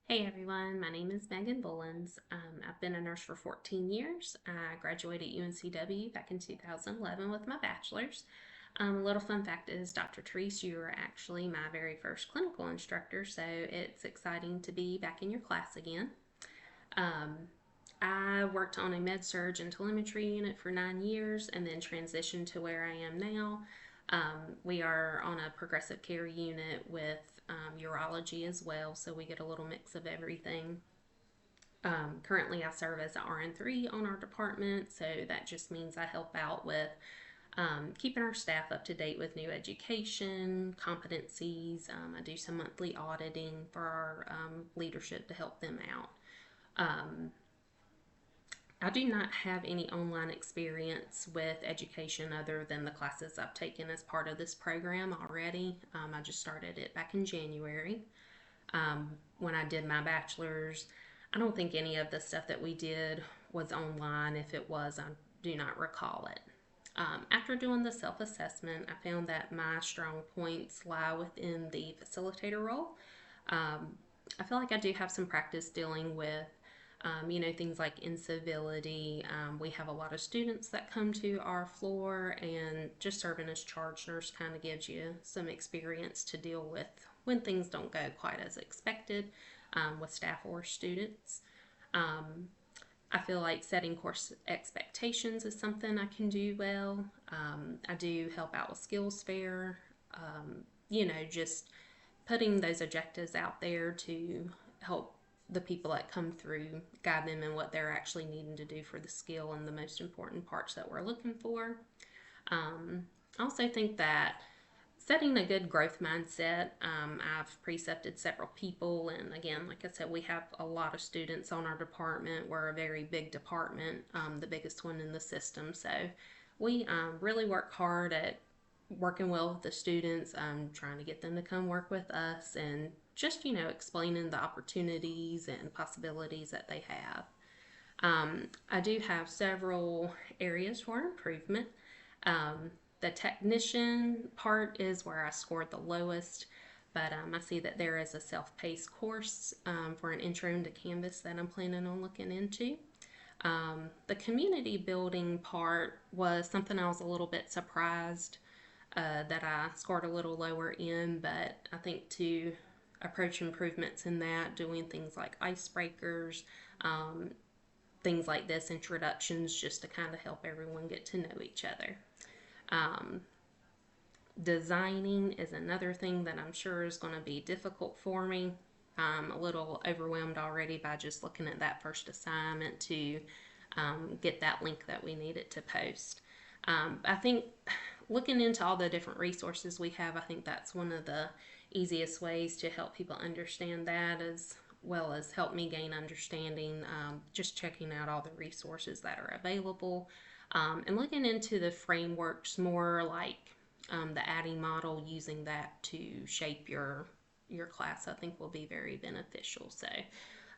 Hey everyone, my name is Megan Bullens. I've been a nurse for 14 years. I graduated UNCW back in 2011 with my bachelor's. A little fun fact is Dr. Therese, you were actually my very first clinical instructor, so it's exciting to be back in your class again. Um, I worked on a med surg and telemetry unit for 9 years and then transitioned to where I am now. We are on a progressive care unit with urology as well, so we get a little mix of everything. Currently, I serve as an RN3 on our department, so that just means I help out with keeping our staff up to date with new education, competencies. I do some monthly auditing for our leadership to help them out. Um, I do not have any online experience with education other than the classes I've taken as part of this program already. I just started it back in January. When I did my bachelor's, I don't think any of the stuff that we did was online. If it was, I do not recall it. After doing the self assessment, I found that my strong points lie within the facilitator role. Um, I feel like I do have some practice dealing with things like incivility. We have a lot of students that come to our floor, and just serving as charge nurse kind of gives you some experience to deal with when things don't go quite as expected with staff or students. Um, I feel like setting course expectations is something I can do well. I do help out with skills fair, just putting those objectives out there to help the people that come through, guide them in what they're actually needing to do for the skill and the most important parts that we're looking for. I also think that setting a good growth mindset, I've precepted several people, and again, like I said, we have a lot of students on our department. We're a very big department, the biggest one in the system, so we really work hard at working well with the students, trying to get them to come work with us, and just explaining the opportunities and possibilities that they have. I do have several areas for improvement. um, the technician part is where I scored the lowest, but I see that there is a self-paced course for an intro into Canvas that I'm planning on looking into. The community building part was something I was a little bit surprised that I scored a little lower in, but I think to approach improvements in that, doing things like icebreakers, um, things like this, introductions, just to kind of help everyone get to know each other. Um, Designing is another thing that I'm sure is going to be difficult for me. I'm a little overwhelmed already by just looking at that first assignment to get that link that we needed to post. I think looking into all the different resources we have, I think that's one of the easiest ways to help people understand that, as well as help me gain understanding. Just checking out all the resources that are available, and looking into the frameworks more, like the adding model, using that to shape your class, I think will be very beneficial. So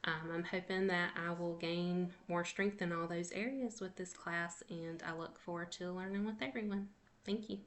I'm hoping that I will gain more strength in all those areas with this class, and I look forward to learning with everyone. Thank you.